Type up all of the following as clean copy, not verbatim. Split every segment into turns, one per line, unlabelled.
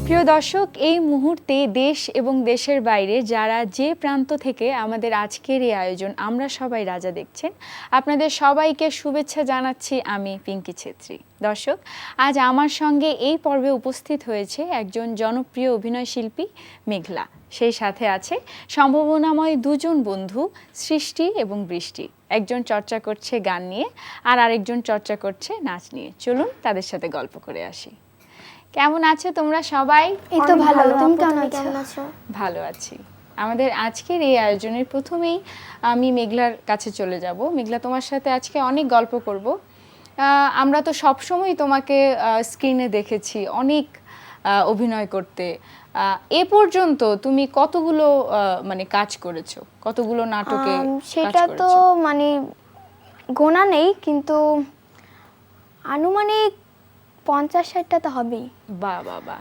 প্রিয় দর্শক, এই মুহূর্তে দেশ এবং দেশের বাইরে যারা যে প্রান্ত থেকে আমাদের আজকের এই আয়োজন আমরা সবাই রাজা দেখছেন, আপনাদের সবাইকে শুভেচ্ছা জানাচ্ছি আমি পিঙ্কি ছেত্রী। দর্শক, আজ আমার সঙ্গে এই পর্বে উপস্থিত হয়েছে একজন জনপ্রিয় অভিনয় শিল্পী মেঘলা। সেই সাথে আছে সম্ভাবনাময় দুজন বন্ধু সৃষ্টি এবং বৃষ্টি। একজন চর্চা করছে গান নিয়ে আর আরেকজন চর্চা করছে নাচ নিয়ে। চলুন তাদের সাথে গল্প করে আসি। কেমন আছো তোমরা সবাই?
এই তো ভালো। তুমি কেমন আছো?
ভালো আছি। আমাদের আজকের এই আয়োজনের প্রথমেই আমি মেঘলার কাছে চলে যাব। মেঘলা, তোমার সাথে আজকে অনেক গল্প করব। আমরা তো সবসময় তোমাকে স্ক্রিনে দেখেছি অনেক অভিনয় করতে। এ পর্যন্ত তুমি কতগুলো মানে কাজ করেছো, কতগুলো নাটকে?
সেটা তো মানে গোনা নেই, কিন্তু আনুমানিক 50-60টা তো হবেই।
বাহ বাহ বাহ।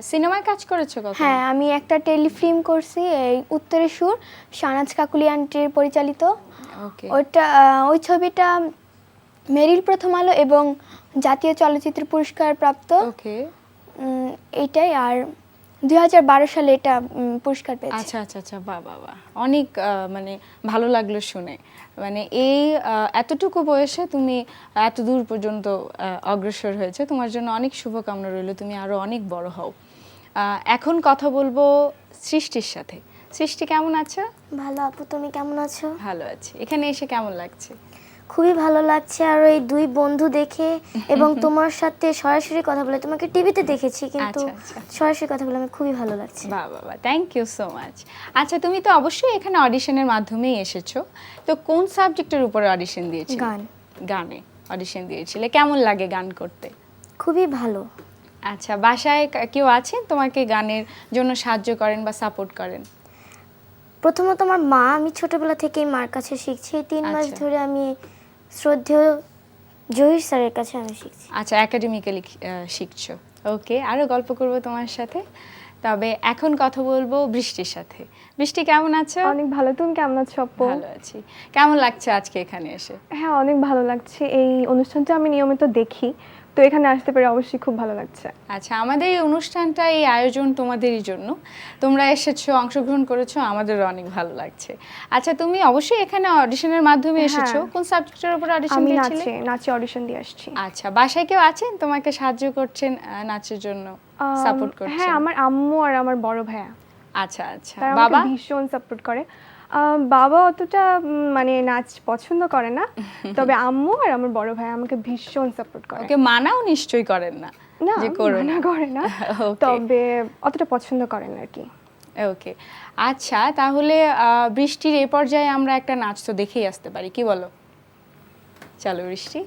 সিনেমায় কাজ করেছো কত?
হ্যাঁ, আমি একটা টেলিফিল্ম করছি, এই উত্তরের সুর, শাহনাজ কাকুলি আন্টির পরিচালিত।
ওকে।
ওই ছবিটা মেরিল প্রথম আলো এবং জাতীয় চলচ্চিত্র পুরস্কার প্রাপ্ত।
ওকে।
এইটাই। আর 2012 সালে এটা পুরস্কার পেয়েছে।
আচ্ছা আচ্ছা আচ্ছা, বাহ বাহ বাহ। অনেক মানে ভালো লাগলো শুনে। মানে এই এতটুকু বয়সে তুমি এত দূর পর্যন্ত অগ্রসর হয়েছে, তোমার জন্য অনেক শুভকামনা রইল, তুমি আরো অনেক বড় হও। এখন কথা বলবো সৃষ্টির সাথে। সৃষ্টি, কেমন আছো?
ভালো আপু, তুমি কেমন আছো?
ভালো আছি। এখানে এসে কেমন লাগছে?
খুবই ভালো লাগছে। আর এই দুই বন্ধু দেখে এবং তোমার সাথে সরাসরি কথা বলে, তোমাকে টিভিতে দেখেছি কিন্তু সরাসরি কথা বলে আমার খুবই ভালো লাগছে।
বাহ বাহ বাহ, থ্যাংক ইউ সো মাচ। আচ্ছা, তুমি তো অবশ্যই এখানে অডিশনের মাধ্যমেই এসেছো, তো কোন সাবজেক্টের উপরে অডিশন দিয়েছিলে?
গান।
গানে অডিশন দিয়েছিলে। কেমন লাগে গান করতে?
খুবই ভালো।
আচ্ছা, বাসায় কেউ আছেন তোমাকে গানের জন্য সাহায্য করেন বা সাপোর্ট করেন?
প্রথমত আমার মা, আমি ছোটবেলা থেকেই মার কাছে শিখছি। 3 মাস ধরে আমি শ্রদ্ধেয় জহির স্যারের কাছে আমি শিখছি।
আচ্ছা, একাডেমিক্যালি শিখছো। ওকে, আরো গল্প করব তোমার সাথে। তবে এখন কথা বলবো বৃষ্টির সাথে। বৃষ্টি, কেমন আছো?
অনেক ভালো। তুমি কেমন আছো আপু?
ভালো আছি। কেমন লাগছে আজকে এখানে এসে?
হ্যাঁ, অনেক ভালো লাগছে। এই অনুষ্ঠানটা আমি নিয়মিত দেখি, তো এখানে আসতে পেরে অবশ্যই খুব ভালো লাগছে।
আচ্ছা, আমাদের এই অনুষ্ঠানটা, এই আয়োজন তোমাদেরই জন্য। তোমরা এসেছো, অংশগ্রহণ করেছো, আমাদেরও অনেক ভালো লাগছে। আচ্ছা, তুমি অবশ্যই এখাে অডিশনের মাধ্যমে এসেছো। কোন সাবজেক্টের উপর অডিশন দিয়েছিলে?
আমি নাচে অডিশন দিয়ে আসছি।
আচ্ছা, বাসায় কেউ আছেন তোমাকে সাহায্য করছেন নাচের জন্য, সাপোর্ট করছেন?
হ্যাঁ, আমার আম্মু আর আমার বড় ভাইয়া।
আচ্ছা আচ্ছা।
বাবা ভীষণ সাপোর্ট করে। বাবা অতটা মানে নাচ পছন্দ করে না, তবে আম্মু আর আমার বড় ভাই আমাকে ভীষণ সাপোর্ট করে।
ওকে, মানাও নিশ্চয়ই করেন না?
না,
যে করো না,
করে না, তবে অতটা পছন্দ করেন আর কি।
ওকে। আচ্ছা, তাহলে বৃষ্টির এই পর্যায়ে আমরা একটা নাচ তো দেখেই আসতে পারি, কি বলো? চলো বৃষ্টি।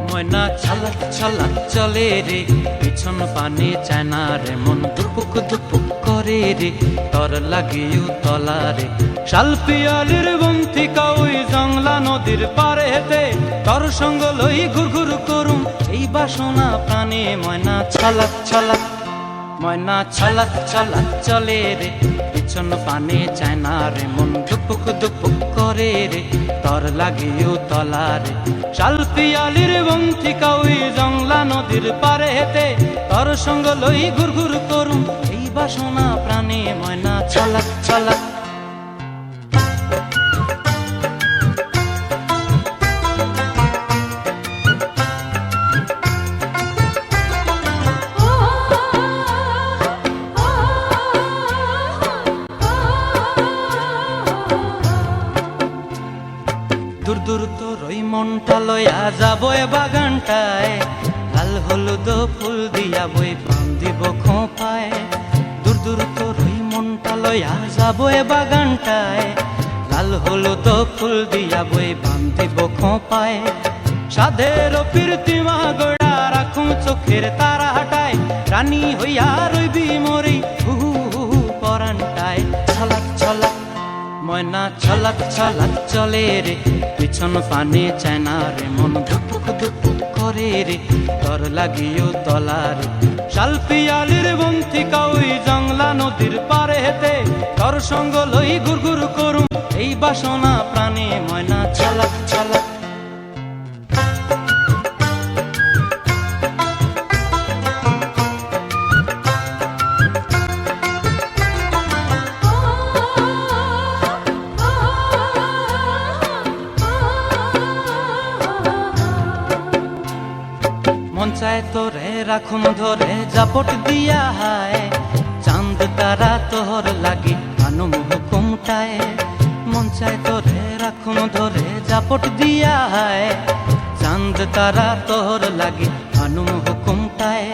ময়না ছালাক ছালাক চলে রে, পিছন পানে চায় না রে, মন দুপুক দুপুক করে রে, তর লাগিও তলা রে। শালপিয়ালির বন্থিকা ওই জংলা নদীর পারে হেতে, তর সঙ্গ লই ঘুর ঘুর করুম এই বাসনা প্রাণে। ময়না ছালাক ছালাক, ময়না ছালাক ছালাক চলে রে, পিছন পানে চায় না রে, মন দুপুক দুপুক করে রে, তর লাগিও তলা রে। শালপিয়ালির বন্থিকা ওই জংলা নদীর পারে হেতে, তর সঙ্গ লই ঘুর ঘুর করুম এই বাসনা প্রাণে। ময়না ছালাক ছালাক। দূর দূর তোর ওই মনটা লয়া যাবো এ বাগানটায়, লাল হলুদ ফুল দিয়া বই পান দিব খোঁপায়। দূর দূর তোর ওই মন মনটা লইয়া যাব এ বাগানটায়, লাল হলুদ ফুল দিয়া বই বান্ধিব খোঁপায়, সাধের প্রীতিমা গড়া রাখুম চোখের তারা হাটায়, রানী হইয়া রইবি মরি হুহু হুহু পরানটায়। ছলাক ছলাক ময়না ছলাক ছলাক চলে রে, পিছন পানে চায় না রে, মন ধুপুক ধুপুক করে রে, তর লাগিও তলারে। শালপিয়ালির বন্তিকা ওই জংলা নদীর পারে হেতে, তর সঙ্গ লই ঘুর ঘুর করুম এই বাসনা প্রাণে। ময়না ছলাক ছলাক মন চায় তোরে রাখুম ধরে জাপট দিয়া হায়, চাঁদ তারা তোর লাগি আনুম হুকুমটায়। মন চায় তোরে রাখুম ধরে জাপট দিয়া হায়, চাঁদ তারা তোর লাগি আনুম হুকুমটায়।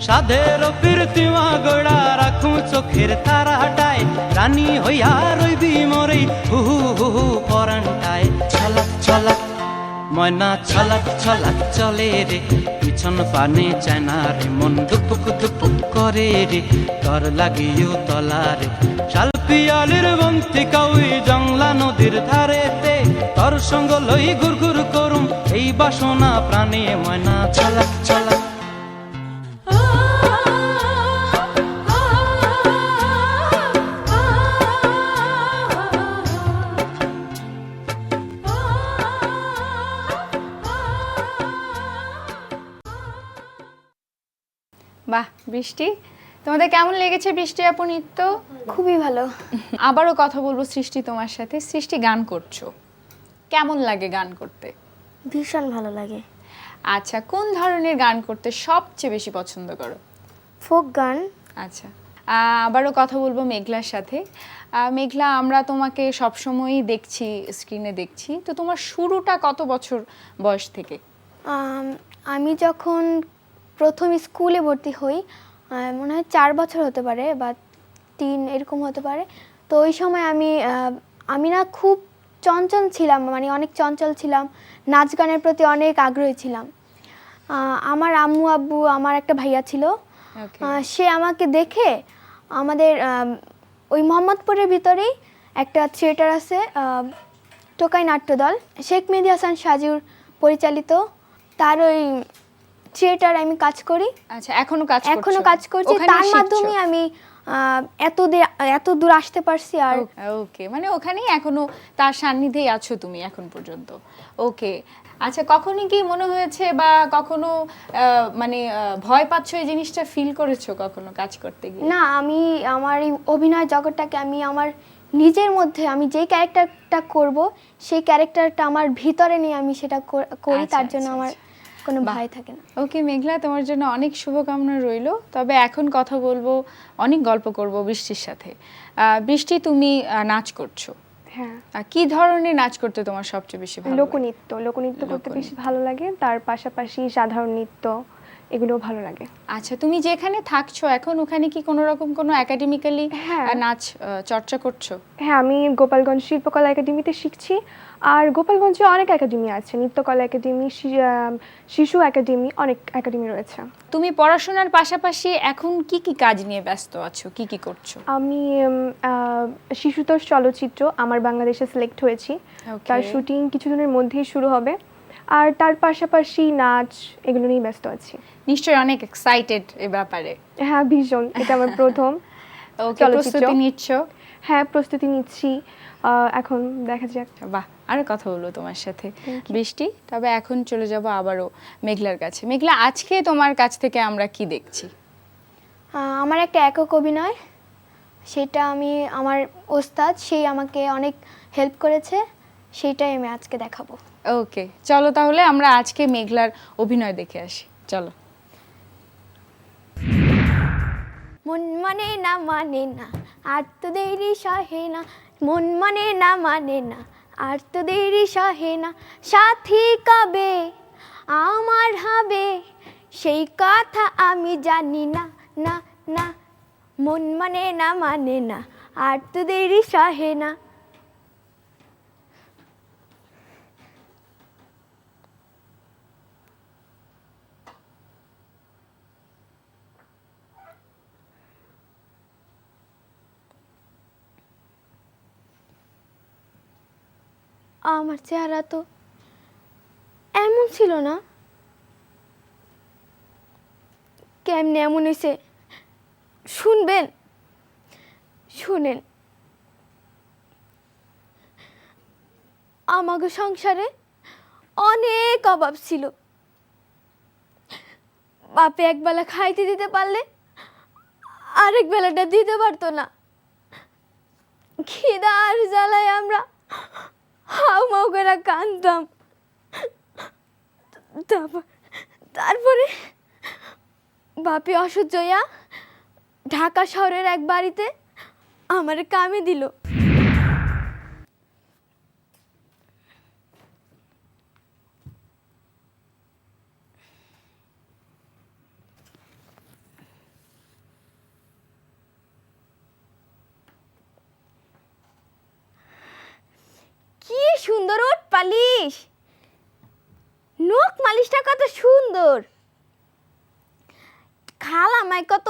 সাধের প্রীতিমা গড়া রাখুম চোখের তারা হাটায়, রানী হইয়া রইবি মরে হুহু হুহু পরানটায়। ছলাক ছলাক ময়না ছলাক ছলাক চলে রে, পিছন পানে চায় না রে, মন দুপুক দুপুক করে রে, তর লাগিও তলারে। শালপিয়ালির বন্তিকা ওই জংলা নদীর ধারেতে, তর সঙ্গ লই ঘুর ঘুর করুম এই বাসনা প্রাণে। ময়না ছলাক ছলাক
বাহ বৃষ্টি, তোমাদের কেমন লেগেছে বৃষ্টি আপু নৃত্য?
খুবই ভালো।
আবারও কথা বলবো সৃষ্টি তোমার সাথে। সৃষ্টি গান করছো, কেমন লাগে গান করতে?
ভীষণ ভালো লাগে।
আচ্ছা, কোন ধরনের গান করতে সবচেয়ে বেশি পছন্দ করো?
ফোক গান।
আচ্ছা, আবারও কথা বলবো মেঘলার সাথে। মেঘলা, আমরা তোমাকে সবসময়ই দেখছি, স্ক্রিনে দেখছি, তো তোমার শুরুটা কত বছর বয়স থেকে?
আমি যখন প্রথম স্কুলে ভর্তি হই, মনে হয় 4 বছর হতে পারে বা 3 এরকম হতে পারে। তো ওই সময় আমি না খুব চঞ্চল ছিলাম, মানে অনেক চঞ্চল ছিলাম, নাচ গানের প্রতি অনেক আগ্রহী ছিলাম। আমার আম্মু আব্বু, আমার একটা ভাইয়া ছিল, সে আমাকে দেখে আমাদের ওই মোহাম্মদপুরের ভিতরেই একটা থিয়েটার আছে, টোকাই নাট্যদল, শেখ মেহেদী হাসান সাজুর পরিচালিত, তার ওই থিয়েটার আমি কাজ করি।
আচ্ছা, এখনো কাজ
করছি। তার মাধ্যমে আমি এত দূর আসতে পারছি। আর
ওকে, মানে ওখানেই এখনো তার সান্নিধ্যেই আছো তুমি এখন পর্যন্ত। ওকে, আচ্ছা, কখনো কি মনে হয়েছে বা কখনো মানে ভয় পাচ্ছো, এই জিনিসটা ফিল করেছো কখনো কাজ করতে গিয়ে?
না, আমি আমার এই অভিনয় জগৎটাকে আমি আমার নিজের মধ্যে, আমি যেই ক্যারেক্টারটা করব সেই ক্যারেক্টারটা আমার ভিতরে নিয়ে আমি সেটা করি। তার জন্য আমার কোনো ভয় থাকে না।
ওকে মেঘলা, তোমার জন্য অনেক শুভকামনা রইলো। তবে এখন কথা বলবো, অনেক গল্প করব বৃষ্টির সাথে। বৃষ্টি, তুমি নাচ করছো,
হ্যাঁ।
কি ধরনের নাচ করতে তোমার সবচেয়ে বেশি ভালো লাগে?
লোকনৃত্য করতে বেশি ভালো লাগে, তার পাশাপাশি সাধারণ নৃত্য এগুলোও ভালো লাগে।
আচ্ছা, তুমি যেখানে থাকছো এখন, ওখানে কি কোনো রকম কোনো একাডেমিক্যালি নাচ চর্চা করছো?
হ্যাঁ, আমি গোপালগঞ্জ শিল্পকলা একাডেমিতে শিখছি। আর গোপালগঞ্জে অনেক একাডেমি আছে, নৃত্যকলা একাডেমি, শিশু একাডেমি, অনেক একাডেমি রয়েছে।
তুমি পড়াশোনার পাশাপাশি এখন কি কি কাজ নিয়ে ব্যস্ত আছো, কি কি করছো?
আমি শিশুতোষ চলচ্চিত্র আমার বাংলাদেশে সিলেক্ট হয়েছি, তার শুটিং কিছুদিনের মধ্যেই শুরু হবে। আর তার পাশাপাশি নাচ, এগুলো নিয়ে ব্যস্ত আছি।
নিশ্চয়ই অনেক এক্সাইটেড এ ব্যাপারে।
হ্যাঁ, ভীষণ, এটা আমার প্রথম
প্রস্তুতি নিচ্ছ?
হ্যাঁ, প্রস্তুতি নিচ্ছি, এখন দেখা যাক।
বাহ, আরো কথা বলবো তোমার সাথে বৃষ্টি। তবে এখন চলে যাব আবারও মেঘলার কাছে। মেঘলা, আজকে তোমার কাছ থেকে আমরা কি দেখছি?
আমার একটা একক অভিনয়, সেটা আমার ওস্তাদ, সেই আমাকে অনেক হেল্প করেছে, সেটাই আমি আজকে দেখাবো।
ওকে, চলো তাহলে আমরা আজকে মেঘলার অভিনয় দেখে আসি, চলো।
মন মানে না আর তো দেরি সহে না, মন মানে না আর তো দেরি সহে না, সাথী কবে আমার হবে সেই কথা আমি জানি না, না না। মন মানে না আর তো দেরি সহে না। আমার চেহারা তো এমন ছিল না, কেমনে এমন হয়েছে শুনবেন? শুনেন, আমাকে সংসারে অনেক অভাব ছিল। বাপে একবেলা খাইতে দিতে পারলে আরেক বেলাটা দিতে পারতো না। খিদার জ্বালায় আমরা হাউমাউ করে কাঁদতাম। তারপরে বাপে অসহ্য হইয়া ঢাকা শহরের এক বাড়িতে আমার কামে দিল। কি সুন্দর ওঠ পালিশ, নখ মালিশটা কত সুন্দর। খালামাই কত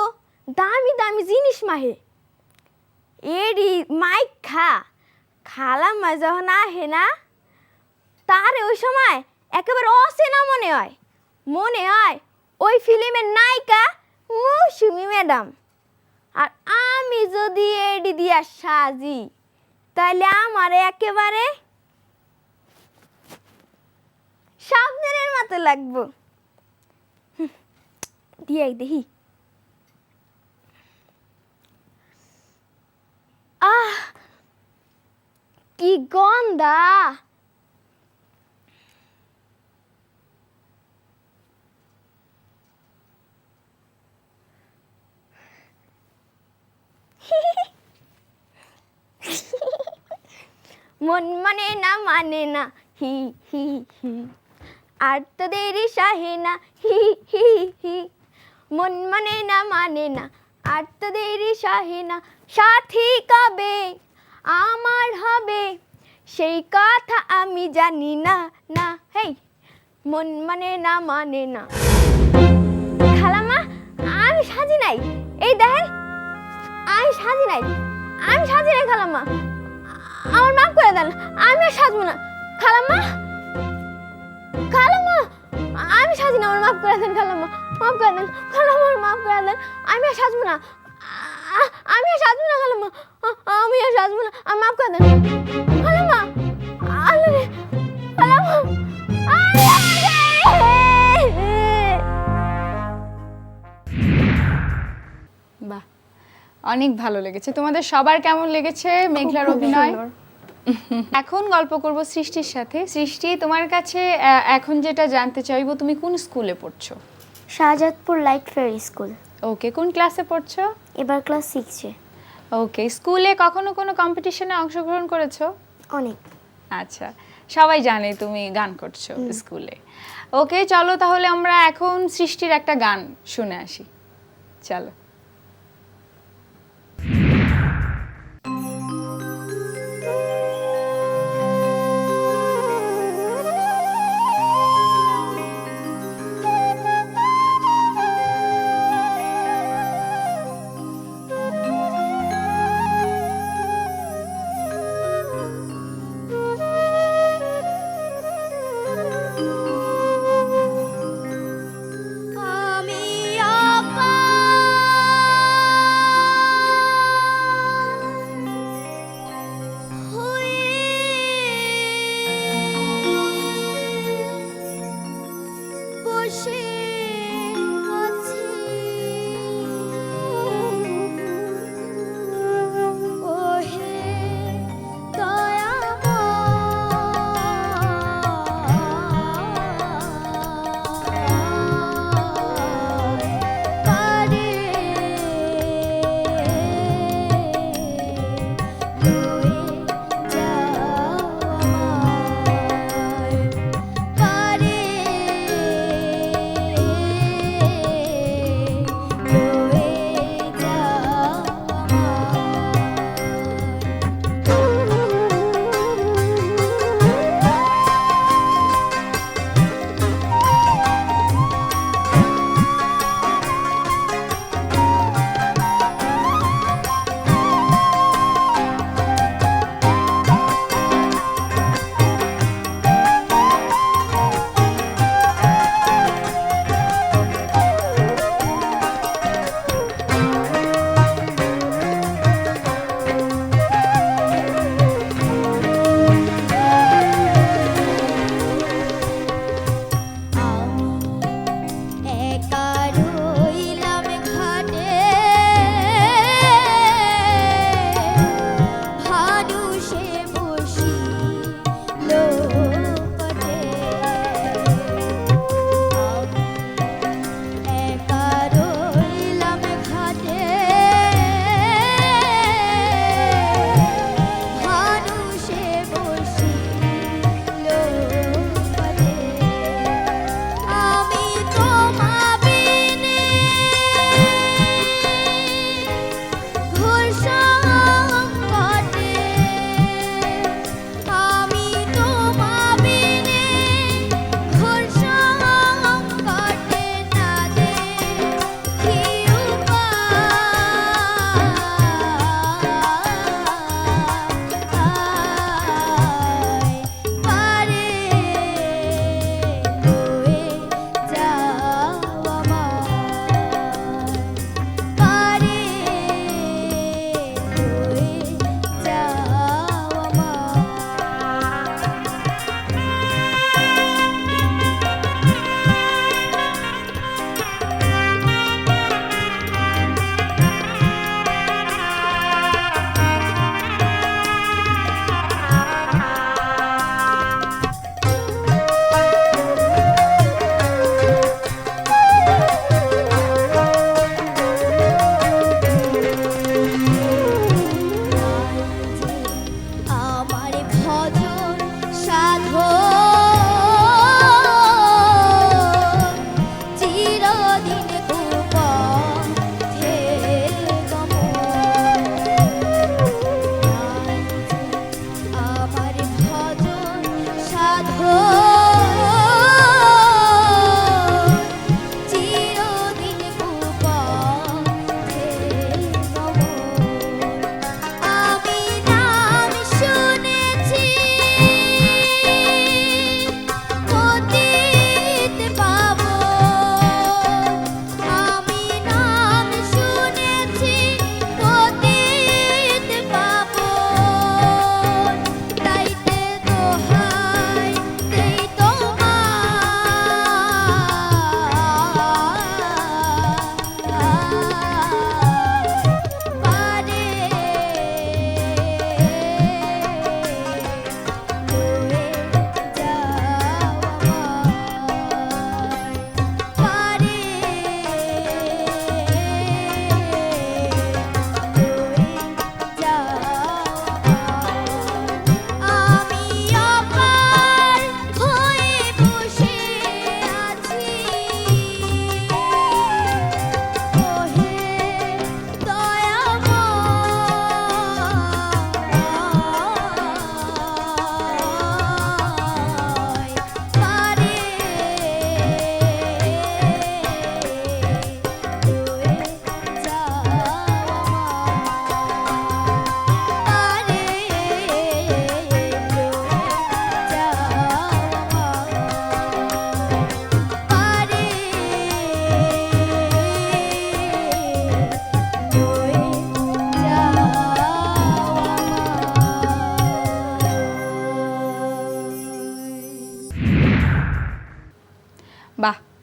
দামি দামি জিনিস মাহে। এডি মাইক খালামাই যখন আহে না, তারে ওই সময় একেবারে অচেনা মনে হয় ওই ফিল্মের নায়িকা মৌসুমী ম্যাডাম। আর আমি যদি এডি দিয়া সাজি তাহলে আমার একেবারে সাবধানের মতো লাগবো। দিয়ে দেখি, আহ কি গন্ধা। মন মানে না হি হি হি আর তো দেরি সহে না হি হি হি। মন মানে না আর তো দেরি সহে না। সাথী কবে আমার হবে সেই কথা আমি জানি না না। হেই, মন মানে না। খালাম্মা, আমি সাজি নাই, এই দেখেন আমি সাজি নাই খালাম্মা, আমার মাফ করে দেন, আমি আর সাজবো না। খালাম্মা আমি সাজি না, আমার মাফ করে দেন খালাম্মা, মাফ করে দেন খালাম্মা, মাফ করে দেন, আমি আর সাজবো না খালাম্মা, আমি আর সাজবো না, আমি মাফ করে দেন খালাম্মা। আল্লাহ রে খালাম্মা,
বাহ, অনেক ভালো লেগেছে। তোমাদের সবার কেমন লেগেছে মেঘলার অভিনয়? এখন গল্প করব সৃষ্টির সাথে। সৃষ্টি, তোমার কাছে এখন যেটা জানতে চাইবো, তুমি কোন স্কুলে পড়ছো?
Shahzadpur light fair school.
Okay, কোন ক্লাসে পড়ছো?
এবার ক্লাস 6-এ।
ওকে, স্কুলে কখনো কোনো কম্পিটিশনে অংশগ্রহণ করেছো?
অনেক।
আচ্ছা, সবাই জানে তুমি গান করছো স্কুলে। ওকে, চলো তাহলে আমরা এখন সৃষ্টির একটা গান শুনে আসি। চলো।
আমি আকাশ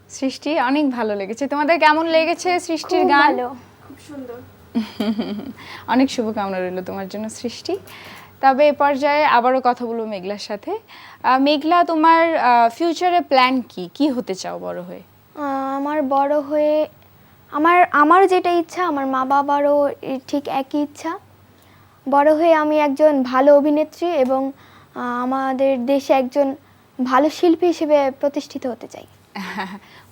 সৃষ্টি অনেক ভালো লেগেছে। তোমাদের কেমন লেগেছে সৃষ্টির
খুব
গান?
ভালো।
অনেক শুভকামনা রইল তোমার জন্য সৃষ্টি। তবে এ পর্যায়ে আবারও কথা বলবো মেঘলার সাথে। মেঘলা, তোমার ফিউচারে প্ল্যান কি? কি হতে চাও বড় হয়ে?
আমার বড় হয়ে আমার যেটা ইচ্ছা, আমার মা বাবারও ঠিক একই ইচ্ছা। বড় হয়ে আমি একজন ভালো অভিনেত্রী এবং আমাদের দেশে একজন ভালো শিল্পী হিসেবে প্রতিষ্ঠিত হতে চাই।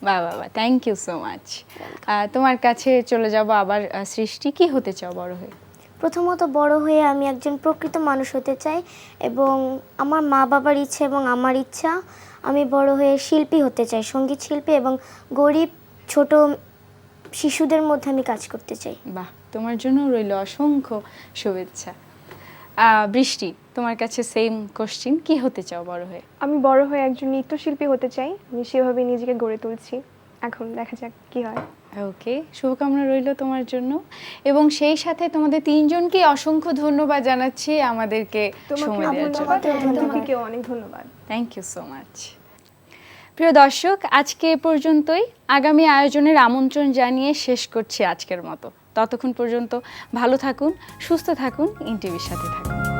বাহ বাহ বাহ, থ্যাংক ইউ সো মাচ। তোমার কাছে চলে যাব আবার। সৃষ্টি, কি হতে চাও বড় হয়ে?
প্রথমত বড় হয়ে আমি একজন প্রকৃত মানুষ হতে চাই এবং আমার মা বাবার ইচ্ছা এবং আমার ইচ্ছা, আমি বড় হয়ে শিল্পী হতে চাই, সঙ্গীত শিল্পী, এবং গরিব ছোট শিশুদের মধ্যে আমি কাজ করতে চাই।
বাহ, তোমার জন্য রইল অসংখ্য শুভেচ্ছা। বৃষ্টি, তোমার কাছে সেম কোশ্চিন, কি হতে চাও বড় হয়ে?
আমি বড় হয়ে একজন নৃত্যশিল্পী হতে চাই, আমি সেভাবে নিজেকে গড়ে তুলছি, এখন দেখা যাক কি হয়।
ওকে, শুভকামনা রইল তোমার জন্য। এবং সেই সাথে তোমাদের তিনজনকে অসংখ্য ধন্যবাদ জানাচ্ছি আমাদেরকে সময় দেওয়ার জন্য।
তোমাকেও অনেক ধন্যবাদ।
Thank you so much. প্রিয় দর্শক, আজকে এ পর্যন্তই। আগামী আয়োজনের আমন্ত্রণ জানিয়ে শেষ করছি আজকের মতো। ততক্ষণ পর্যন্ত ভালো থাকুন, সুস্থ থাকুন, ইনটিভির সাথে থাকুন।